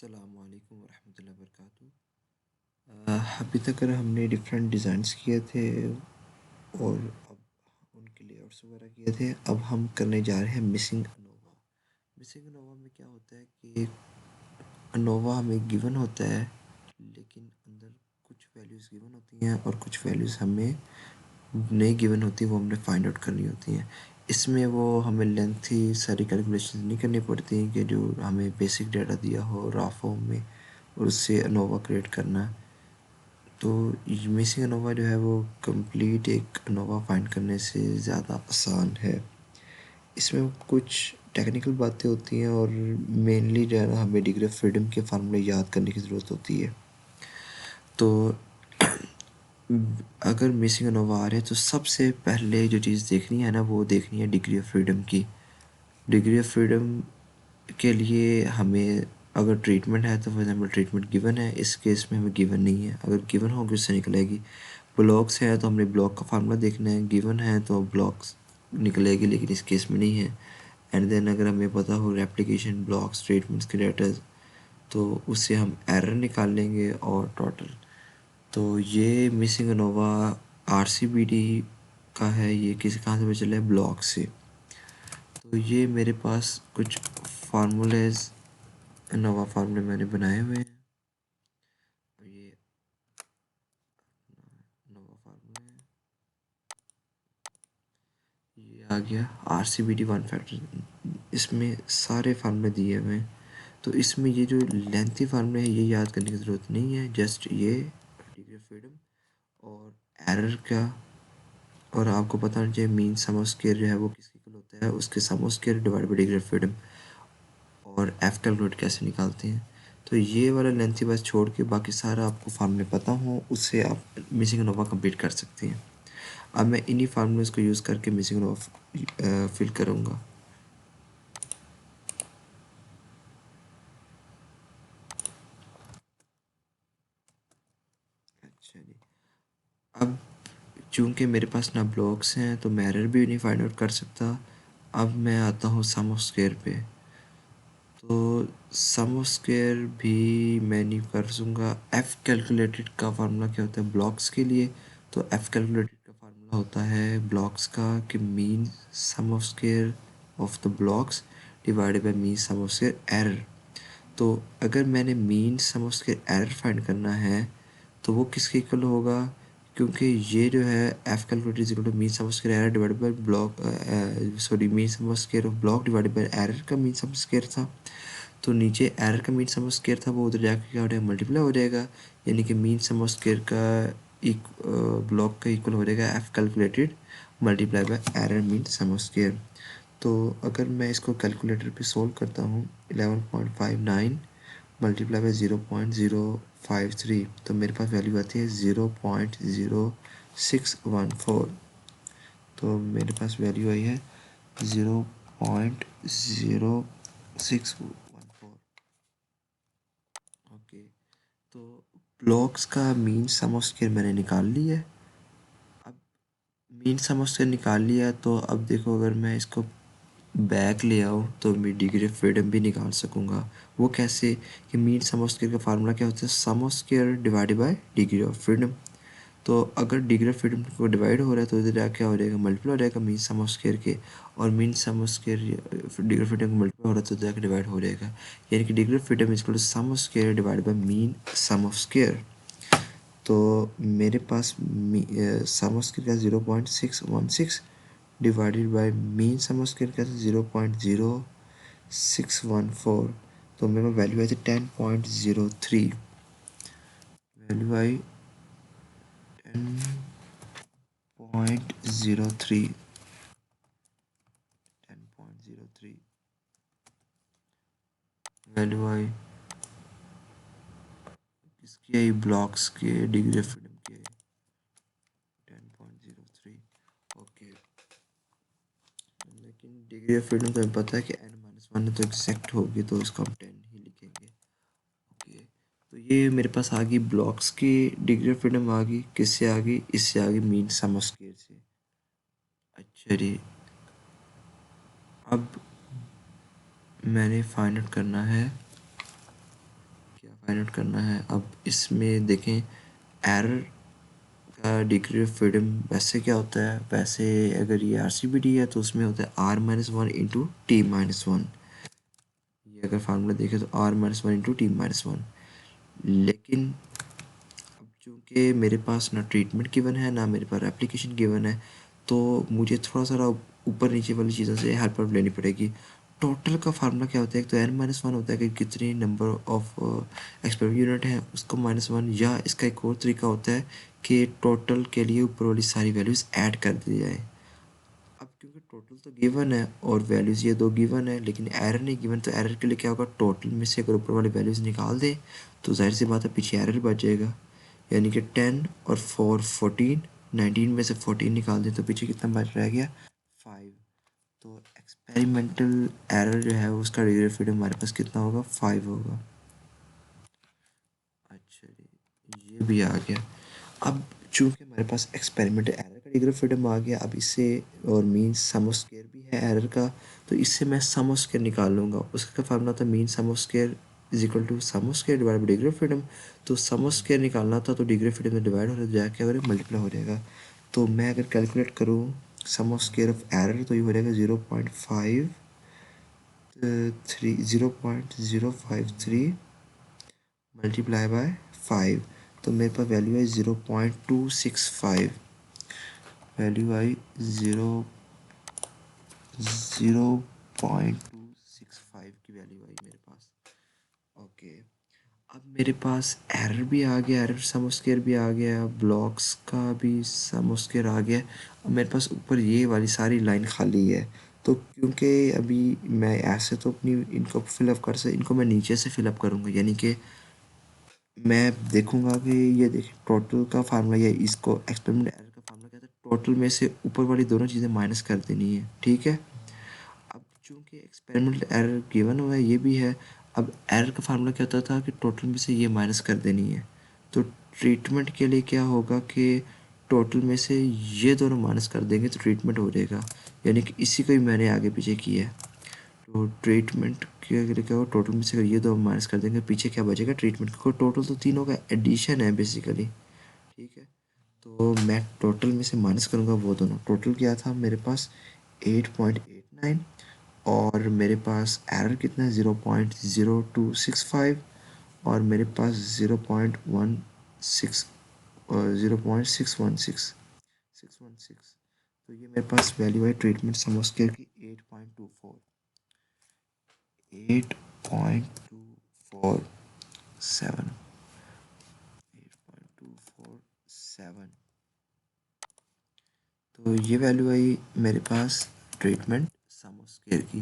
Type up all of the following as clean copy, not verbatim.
अस्सलामुअलैकुम वरहमतुल्लाहि वबरकातुहू। अभी तक अगर हमने डिफरेंट डिज़ाइंस किए थे और अब उनके लेआउट्स वगैरह किए थे। अब हम करने जा रहे हैं मिसिंग अनोवा। मिसिंग अनोवा में क्या होता है कि अनोवा हमें गिवन होता है, लेकिन अंदर कुछ वैल्यूज़ गिवन होती हैं और कुछ वैल्यूज़ हमें नहीं गिवन होती, वो हमने फाइंड आउट करनी होती हैं। इसमें वो हमें लेंथी सारी कैलकुलेशन नहीं करनी पड़ती कि जो हमें बेसिक डाटा दिया हो रॉ फॉर्म में और उससे अनोवा क्रिएट करना। तो मिसिंग अनोवा जो है वो कंप्लीट एक अनोवा फाइंड करने से ज़्यादा आसान है। इसमें कुछ टेक्निकल बातें होती हैं और मेनली जो है ना हमें डिग्री ऑफ फ्रीडम के फार्मूले याद करने की ज़रूरत होती है। तो अगर मिसिंग अनोवा आ रहे हैं तो सबसे पहले जो चीज़ देखनी है ना वो देखनी है डिग्री ऑफ फ्रीडम की। डिग्री ऑफ फ्रीडम के लिए हमें अगर ट्रीटमेंट है तो फॉर एग्जाम्पल ट्रीटमेंट गिवन है, इस केस में हमें गिवन नहीं है। अगर गिवन होगी उससे निकलेगी। ब्लॉक्स है तो हमने ब्लॉक का फार्मूला देखना है, गिवन है तो ब्लॉक्स निकलेगी, लेकिन इस केस में नहीं है। एंड देन अगर हमें पता हो रेप्लिकेशन ब्लॉक्स ट्रीटमेंट्स के डेटाज, तो उससे हम एरर निकाल लेंगे और टोटल। तो ये मिसिंग अनोवा आरसीबीडी का है। ये किसी कहाँ से पता चला है? ब्लॉक से। तो ये मेरे पास कुछ फार्मूलेज अनोवा फार्मूले मैंने बनाए हुए हैं। ये अनोवा फार्मूले हैं। ये आ गया आरसीबीडी वन फैक्टर। इसमें सारे फार्मूले दिए हुए हैं। तो इसमें ये जो लेंथी फार्मूले हैं ये याद करने की ज़रूरत नहीं है। जस्ट ये डिग्री ऑफ फ्रीडम और एरर का, और आपको पता होना चाहिए मीन सम ऑफ स्क्वायर जो है वो किसके इक्वल होता है, उसके sum of square divide by degree of freedom. और एफ कैलकुलेट कैसे निकालते हैं। तो ये वाला लेंथी बस छोड़ के बाकी सारा आपको फार्मूले पता हो, उससे आप मिसिंग अनोवा कंप्लीट कर सकते हैं। अब मैं इन्हीं फार्मूलेस को यूज़ करके मिसिंग अनोवा फिल करूँगा। अच्छा जी। अब चूंकि मेरे पास ना ब्लॉक्स हैं तो मैं एरर भी नहीं फाइंड आउट कर सकता। अब मैं आता हूँ सम ऑफ स्क्वायर पे। तो सम ऑफ स्क्वायर भी मैं नहीं कर दूँगा। एफ कैलकुलेटेड का फार्मूला क्या होता है ब्लॉक्स के लिए? तो एफ कैलकुलेटेड का फार्मूला होता है ब्लॉक्स का कि mean sum of square of the blocks divided by mean sum of square error. तो अगर मैंने mean sum of square error find करना है तो वो किसके इक्वल होगा? क्योंकि ये जो है F calculated is equal to mean sum of square error divided by block, sorry mean sum of square of block divided by error का मीन सम स्क्वायर था। तो नीचे एरर का मीन सम स्क्वायर था, वो उधर जाकर क्या हो जाएगा मल्टीप्लाई हो जाएगा। यानी कि मीन सम स्क्वायर का एक ब्लॉक का इक्वल हो जाएगा F calculated multiply by error mean sum square. तो अगर मैं इसको कैलकुलेटर पे सोल्व करता हूँ 11.59 मल्टीप्लाई बाय 0.053, तो मेरे पास वैल्यू आती है 0.0614। तो मेरे पास वैल्यू आई है 0.0614। ओके। तो ब्लॉक्स का मीन सम ऑफ स्क्वायर मैंने निकाल लिया है। अब मीन सम ऑफ स्क्वायर निकाल लिया तो अब देखो अगर मैं इसको बैक ले आऊँ तो मैं डिग्री ऑफ फ्रीडम भी निकाल सकूँगा। वो कैसे? कि मीन सम ऑफ स्क्वायर का फार्मूला क्या होता है? Sum of square divided by degree of freedom. तो अगर डिग्री ऑफ फ्रीडम को डिवाइड हो रहा है तो इधर जाके क्या हो जाएगा मल्टीप्लाई हो जाएगा मीन सम ऑफ स्क्वायर के। और mean sum of square degree of freedom को मल्टीप्लाई हो रहा है तो जाके डिवाइड हो जाएगा। यानी कि degree of freedom is equal to sum of square divide by mean sum of square. तो मेरे पास सम ऑफ स्क्वायर का 0.616 divided by mean sum of square का 0.0614। तो मेरे पास वैल्यू आई थी 10.03। वैल्यू आई 10.03। 10.03 वैल्यू आई किसकी आई? ब्लॉक्स के डिग्री ऑफ फ्रीडम की आई 10.03। ओके। लेकिन डिग्री ऑफ फ्रीडम तो हमें पता है कि n-1 तो एग्जैक्ट होगी, तो इसको हम 10 ही लिखेंगे। ओके। तो ये मेरे पास आ गई ब्लॉक्स की डिग्री ऑफ फ्रीडम आ गई। किससे आ गई? इससे आ गई मीन सम ऑफ स्क्वायर से। अच्छा जी। अब मैंने फाइंड आउट करना है फाइंड आउट करना है। अब इसमें देखें एरर का डिग्री ऑफ फ्रीडम वैसे क्या होता है, वैसे अगर ये RCBD है तो उसमें होता है R-1 इंटू T-1। ये अगर फार्मूला देखें तो R-1 इंटू T-1। लेकिन अब चूँकि मेरे पास ना ट्रीटमेंट गिवन है ना मेरे पास एप्लीकेशन गिवन है, तो मुझे थोड़ा सा ऊपर नीचे वाली चीज़ों से हेल्प लेनी पड़ेगी। टोटल का फार्मूला क्या होता है, एक तो n-1 होता है कि कितनी नंबर ऑफ एक्सपेरिमेंट यूनिट हैं उसको -1, या इसका एक और तरीका होता है कि टोटल के लिए ऊपर वाली सारी वैल्यूज़ ऐड कर दी जाए। अब क्योंकि टोटल तो गिवन है और वैल्यूज़ ये दो गिवन है, लेकिन एरर नहीं गिवन, तो एरर के लिए क्या होगा, टोटल में से अगर ऊपर वाली वैल्यूज़ निकाल दें तो जाहिर सी बात है पीछे एरर बच जाएगा। यानी कि 10 और 4 14, 19 में से 14 निकाल दें तो पीछे कितना बच रह गया, 5। तो एक्सपेरिमेंटल एरर जो है उसका डिग्री ऑफ फ्रीडम हमारे पास कितना होगा, 5 होगा। अच्छा जी, ये भी आ गया। अब चूंकि हमारे पास एक्सपेरिमेंटल एरर का डिग्री ऑफ फ्रीडम आ गया, अब इससे और मीन सम ऑफ स्क्वायर भी है एरर का, तो इससे मैं सम ऑफ स्क्वायर निकाल लूँगा। उसका फार्मूला था mean sum of square is equal to sum of square divide by degree of freedom. तो सम ऑफ स्क्वायर निकालना था तो डिग्री ऑफ फ्रीडम में डिवाइड हो रहा जाए क्या हो रहा है, मल्टीप्लाई हो जाएगा। तो मैं अगर कैलकुलेट करूँ सम ऑफ स्क्वायर ऑफ एरर तो ये हो जाएगा 0.53 मल्टीप्लाई बाय 5। तो मेरे पास वैल्यू है 0.265। वैल्यू आई 0.265 की वैल्यू आई मेरे पास। ओके, अब मेरे पास एरर भी आ गया, एरर सम स्क्वायर भी आ गया, ब्लॉक्स का भी सम स्क्वायर आ गया। अब मेरे पास ऊपर ये वाली सारी लाइन खाली है, तो क्योंकि अभी मैं ऐसे तो अपनी इनको फिलअप कर सकता, इनको मैं नीचे से फिलअप करूँगा। यानी कि मैं देखूंगा कि ये देखिए टोटल का फार्मूला, या इसको एक्सपेरिमेंट एरर का फार्मूला क्या था, टोटल में से ऊपर वाली दोनों चीज़ें माइनस कर देनी है, ठीक है। अब चूंकि एक्सपेरिमेंटल एरर गिवन हुआ है ये भी है, अब एरर का फार्मूला क्या होता था कि टोटल में से ये माइनस कर देनी है। तो ट्रीटमेंट के लिए क्या होगा कि टोटल में से ये दोनों माइनस कर देंगे तो ट्रीटमेंट हो जाएगा। यानी कि इसी को ही मैंने आगे पीछे किया है। तो ट्रीटमेंट के लिए क्या होगा, टोटल में से अगर ये दो माइनस कर देंगे पीछे क्या बचेगा, ट्रीटमेंट को टोटल तो तीनों का एडिशन है बेसिकली, ठीक है। तो मैं टोटल में से माइनस करूँगा वो दोनों, टोटल क्या था मेरे पास 8.89, और मेरे पास एरर कितना है 0.0265, और मेरे पास 0.616, तो ये मेरे पास वैल्यू है ट्रीटमेंट सम स्क्वायर की 8.24, 8.247, 8.247। तो ये वैल्यू आई मेरे पास ट्रीटमेंट सम स्क्वायर की।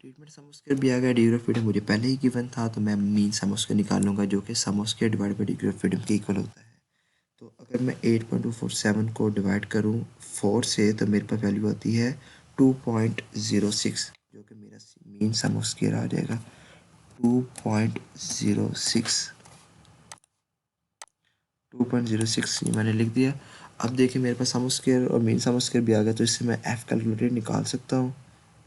ट्रीटमेंट सम स्क्वायर भी आ गया, डिग्री ऑफ फ्रीडम मुझे पहले ही गिवन था, तो मैं मीन सम स्क्वायर निकाल लूँगा जो कि sum square divide by degree of freedom के इक्वल होता है। तो अगर मैं 8.247 को डिवाइड करूँ 4 से तो मेरे पास वैल्यू आती है 2.06, जो कि मेरा मीन सम स्क्वायर आ जाएगा 2.06। 2.06 ये मैंने लिख दिया। अब देखिए मेरे पास सम स्क्वायर और मीन सम स्क्वायर भी आ गया, तो इससे मैं एफ कैलकुलेटर निकाल सकता हूँ।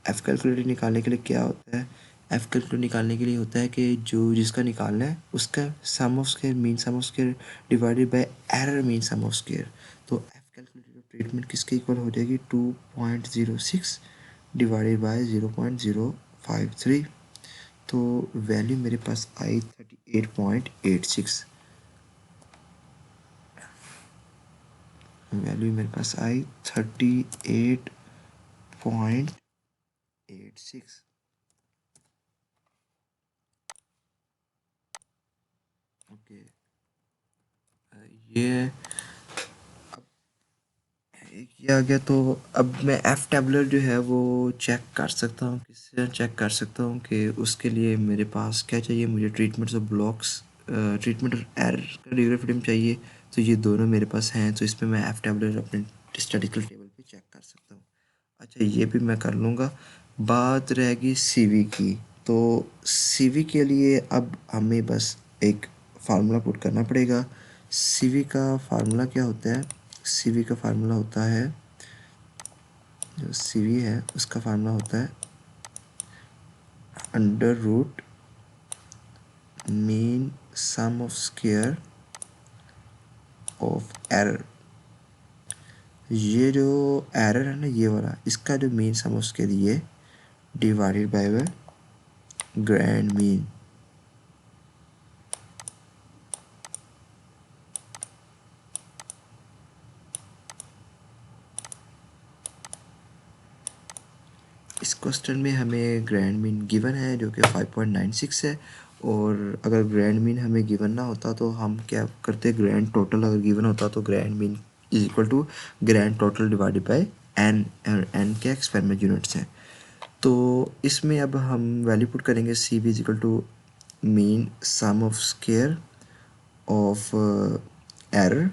एफ कैलकुलेटर निकालने के लिए क्या होता है, एफ कैलकुलेटर निकालने के लिए होता है कि जो जिसका निकालना है उसका sum of square mean sum of square divided by error mean sum of square. तो एफ कैलकुलेटर ट्रीटमेंट किसके इक्वल हो जाएगी, 2.06 डिवाइडेड बाय 0.053। तो वैल्यू मेरे पास आई 38.86। वैल्यू मेरे पास आई 38.86। ओके, ये एक ये आ गया। तो अब मैं एफ टेबलर जो है वो चेक कर सकता हूँ, किससे चेक कर सकता हूँ कि उसके लिए मेरे पास क्या चाहिए, मुझे treatments of blocks, treatment error का डिग्री ऑफ फ्रीडम चाहिए। तो ये दोनों मेरे पास हैं, तो इसमें मैं एफ टेबलर अपने स्टैटिस्टिकल टेबल पे चेक कर सकता हूँ। अच्छा, ये भी मैं कर लूँगा। बात रहेगी सीवी की। तो सीवी के लिए अब हमें बस एक फार्मूला पुट करना पड़ेगा। सीवी का फार्मूला क्या होता है, सीवी का फार्मूला होता है, जो सीवी है उसका फार्मूला होता है under root mean sum of square of error. ये जो एरर है ना, ये वाला, इसका जो मीन सम ऑफ स्क्वायर ये डिवाइडेड बाय ग्रैंड मीन। इस क्वेश्चन में हमें ग्रैंड मीन गिवन है जो कि 5.96 है, और अगर ग्रैंड मीन हमें गिवन ना होता तो हम क्या करते, ग्रैंड टोटल अगर गिवन होता तो grand mean is equal to grand total divided by N, और एन के एक्सपेरिमेंट यूनिट्स हैं। तो इसमें अब हम वैल्यू पुट करेंगे C B is equal to mean sum of square of error.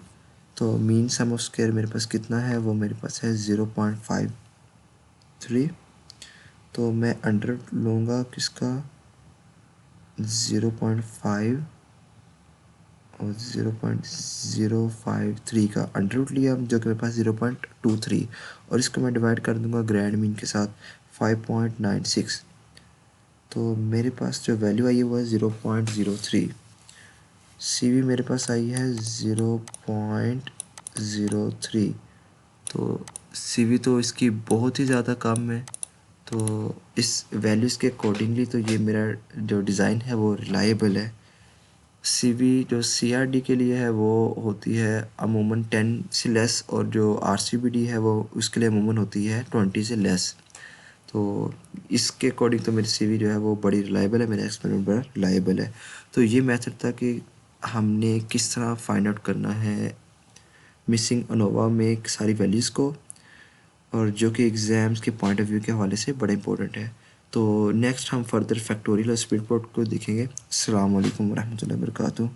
तो मीन सम ऑफ स्क्वायर मेरे पास कितना है, वो मेरे पास है 0.53। तो मैं अंडर लूँगा किसका, 0.5 और 0.053 का अंडर रूट लिया, जो कि मेरे पास 0.23, और इसको मैं डिवाइड कर दूंगा ग्रैंड मीन के साथ 5.96। तो मेरे पास जो वैल्यू आई है वो है 0.03। सी भी मेरे पास आई है 0.03। तो सी भी तो इसकी बहुत ही ज़्यादा कम है। तो इस वैल्यूज़ के अकॉर्डिंगली तो ये मेरा जो डिज़ाइन है वो रिलायबल है। सी वी जो सी आर डी के लिए है वो होती है अमूमन 10 से लेस, और जो आर सी बी डी है वो उसके लिए अमूमन होती है 20 से लेस। तो इसके अकॉर्डिंग तो मेरी सी वी जो है वो बड़ी रिलायबल है, मेरा एक्सपेरिमेंट बड़ा रिलायबल है। तो ये मेथड था कि हमने किस तरह फाइंड आउट करना है मिसिंग अनोवा में सारी वैल्यूज़ को, और जो कि एग्ज़ाम्स के पॉइंट ऑफ व्यू के हवाले से बड़ा इंपॉर्टेंट है। तो नेक्स्ट हम फर्दर फैक्टोरियल और स्पीड प्लॉट को देखेंगे। अस्सलाम वालेकुम रहमतुल्लाहि व बरकातुहू।